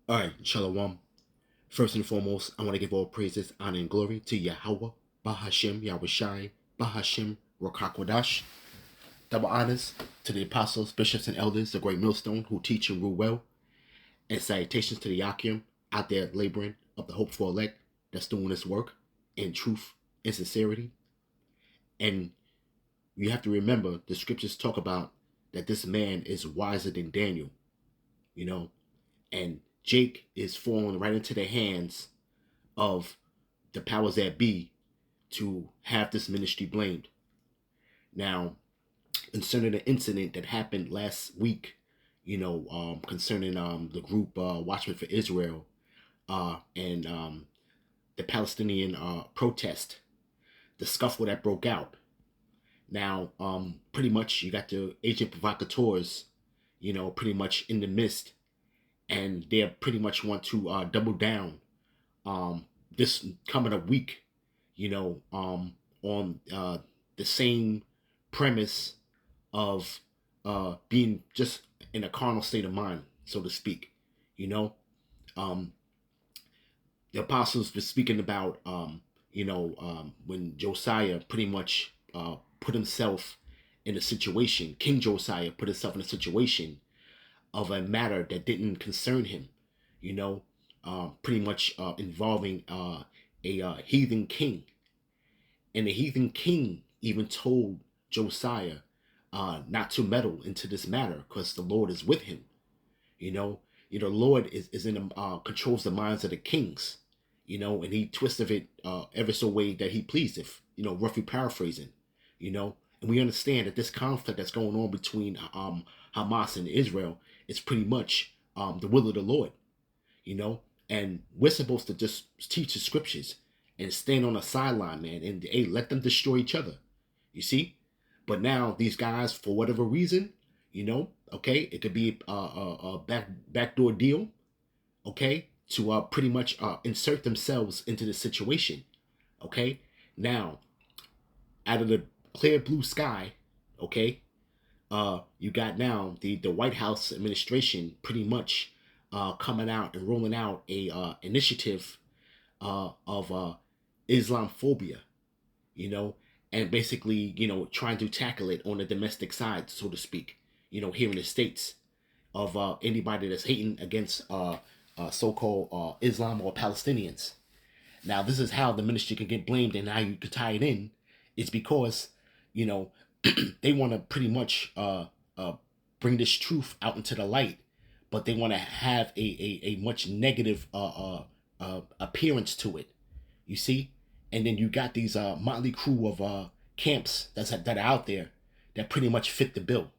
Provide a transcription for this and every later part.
All right, Shalom. First and foremost, I want to give all praises, honor, and glory to Yahweh, Bahashim, Yahushai, Bahashim, Rakakwadash. Double honors to the apostles, bishops, and elders, the great millstone who teach and rule well. And salutations to the Yakim out there laboring of the hope for elect that's doing this work in truth and sincerity. And you have to remember the scriptures talk about that this man is wiser than Daniel, you know, and Jake is falling right into the hands of the powers that be to have this ministry blamed. Now, concerning the incident that happened last week, concerning the group Watchmen for Israel and the Palestinian protest, the scuffle that broke out. Now, pretty much you got the agent provocateurs, pretty much in the midst, and they pretty much want to double down this coming up week, on the same premise of being just in a carnal state of mind, so to speak. You know, um, the apostles were speaking about, when Josiah pretty much put himself in a situation, King Josiah put himself in a situation of a matter that didn't concern him, pretty much involving a heathen king. And the heathen king even told Josiah not to meddle into this matter because the Lord is with him. The Lord is in controls the minds of the kings, and he twisted it ever so way that he pleased, if roughly paraphrasing, and we understand that this conflict that's going on between Hamas and Israel is pretty much the will of the Lord, and we're supposed to just teach the scriptures and stand on the sideline, man, and hey, let them destroy each other. You see, but now these guys, for whatever reason, okay, it could be a backdoor deal, okay, to pretty much insert themselves into the situation, okay. Now, out of the clear blue sky, okay, you got now the White House administration pretty much coming out and rolling out a initiative of Islamophobia, you know, and basically, trying to tackle it on the domestic side, so to speak, here in the States, of anybody that's hating against so-called Islam or Palestinians. Now, this is how the ministry can get blamed and how you could tie it in. It's because, you know, they want to pretty much bring this truth out into the light, but they want to have a much negative appearance to it. You see, and then you got these motley crew of camps that are out there that pretty much fit the bill.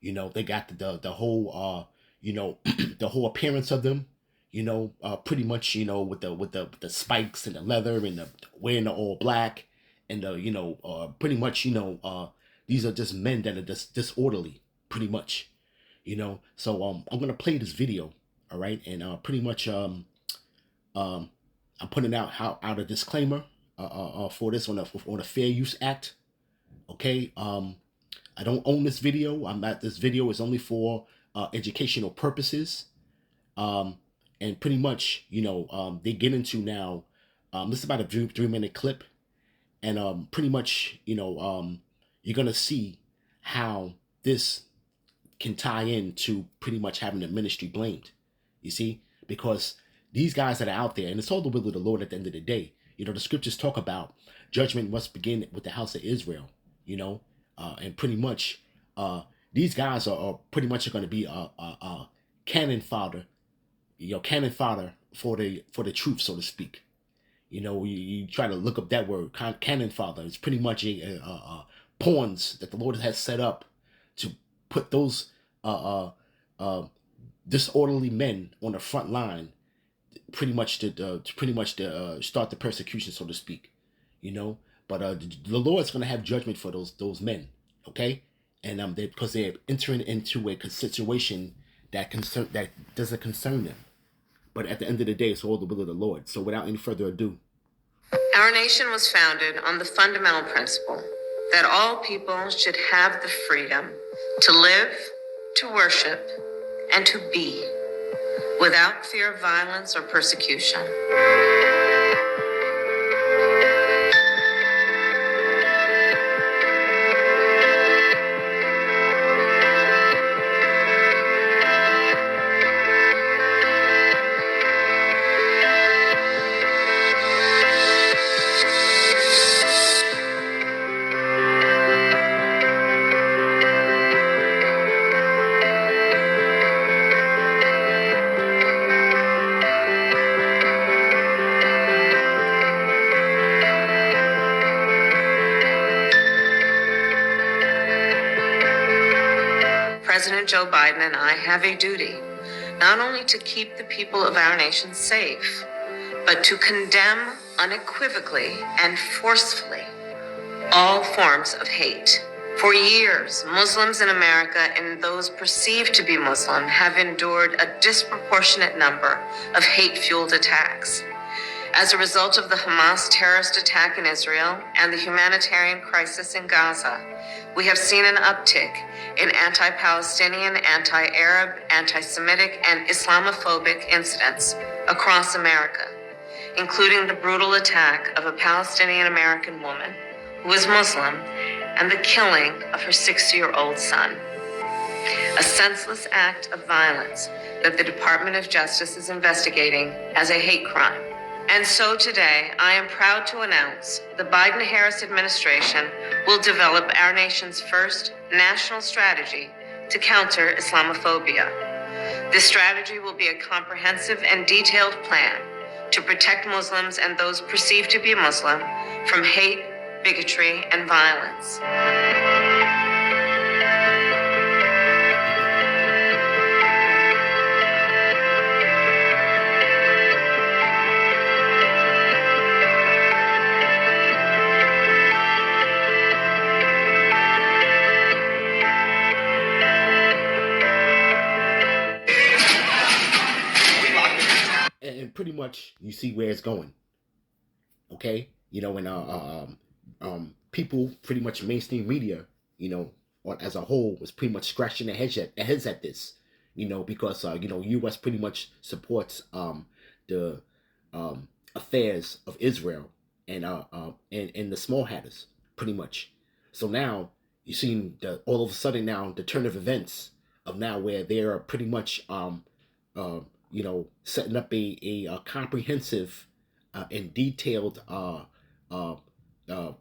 They got the whole the whole appearance of them. Pretty much with the spikes and the leather and the wearing the all black and the pretty much these are just men that are just disorderly, pretty much. So I'm gonna play this video, all right, and pretty much um I'm putting out a disclaimer for this on a Fair Use Act. Okay, I don't own this video. This video is only for educational purposes. Um, and pretty much, they get into now. This is about a 3 minute clip, and pretty much, you're gonna see how this can tie into pretty much having the ministry blamed. You see, because these guys that are out there, and it's all the will of the Lord at the end of the day. The scriptures talk about judgment must begin with the house of Israel. And pretty much, these guys are pretty much going to be cannon fodder, cannon fodder for the truth, so to speak. You try to look up that word, cannon fodder. It's pretty much pawns that the Lord has set up to put those disorderly men on the front line, pretty much to start the persecution, so to speak. But the Lord's going to have judgment for those men, okay? And because they're entering into a situation that doesn't concern them. But at the end of the day, it's all the will of the Lord. So without any further ado, our nation was founded on the fundamental principle that all people should have the freedom to live, to worship, and to be without fear of violence or persecution. President Joe Biden and I have a duty not only to keep the people of our nation safe, but to condemn unequivocally and forcefully all forms of hate. For years, Muslims in America and those perceived to be Muslim have endured a disproportionate number of hate-fueled attacks. As a result of the Hamas terrorist attack in Israel and the humanitarian crisis in Gaza, we have seen an uptick in anti-Palestinian, anti-Arab, anti-Semitic, and Islamophobic incidents across America, including the brutal attack of a Palestinian-American woman who is Muslim and the killing of her 6-year-old son. A senseless act of violence that the Department of Justice is investigating as a hate crime. And so today, I am proud to announce the Biden-Harris administration will develop our nation's first national strategy to counter Islamophobia. This strategy will be a comprehensive and detailed plan to protect Muslims and those perceived to be Muslim from hate, bigotry, and violence. And pretty much you see where it's going. Okay, and people, pretty much mainstream media, as a whole, was pretty much scratching their heads at this, because U.S. pretty much supports the affairs of Israel and the small hatters, pretty much. So now you seen all of a sudden now the turn of events of now where they are pretty much setting up a comprehensive and detailed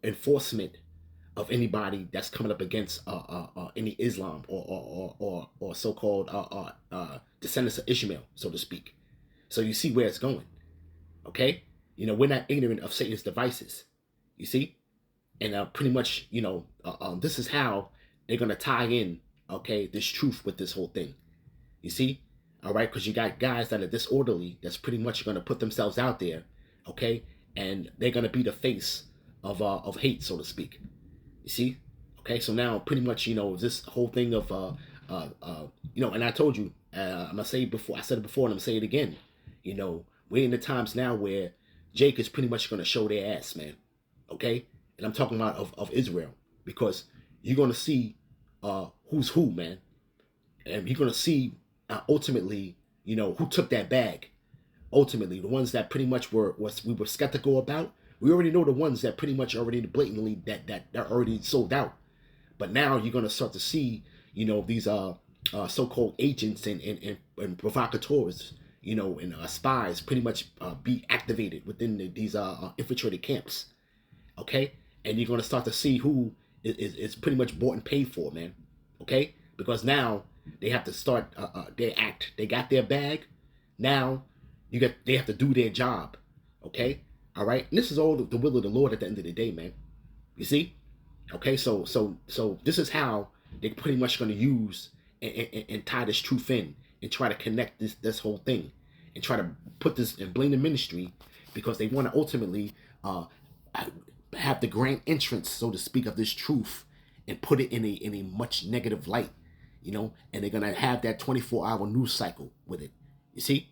enforcement of anybody that's coming up against any Islam or so-called descendants of Ishmael, so to speak. So you see where it's going. Okay, we're not ignorant of Satan's devices. You see, and pretty much this is how they're gonna tie in this truth with this whole thing. You see. All right, because you got guys that are disorderly that's pretty much going to put themselves out there, okay, and they're going to be the face of hate, so to speak. You see, okay, so now pretty much this whole thing of and I told you, I'm gonna say it before, I said it before, and I'm gonna say it again. We're in the times now where Jake is pretty much going to show their ass, man. Okay, and I'm talking about of Israel, because you're going to see who's who, man, and you're going to see. Ultimately, who took that bag. Ultimately, the ones that pretty much we were skeptical about. We already know the ones that pretty much already blatantly that are already sold out. But now you're gonna start to see, these so-called agents and provocateurs, and spies pretty much be activated within these infiltrated camps. Okay, and you're gonna start to see who is pretty much bought and paid for, man. Okay, because now. They have to start their act. They got their bag. Now they have to do their job. Okay? All right? And this is all the will of the Lord at the end of the day, man. You see? Okay, so this is how they're pretty much going to use and tie this truth in and try to connect this whole thing and try to put this and blame the ministry, because they want to ultimately have the grand entrance, so to speak, of this truth and put it in a much negative light. And they're going to have that 24-hour news cycle with it. You see?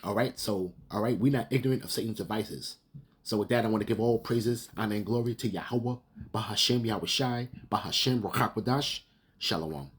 All right. So, we're not ignorant of Satan's devices. So with that, I want to give all praises, honor, and glory to Yahweh, Bahashem Yahushai, Bahashem Rochakwadash, Shalom.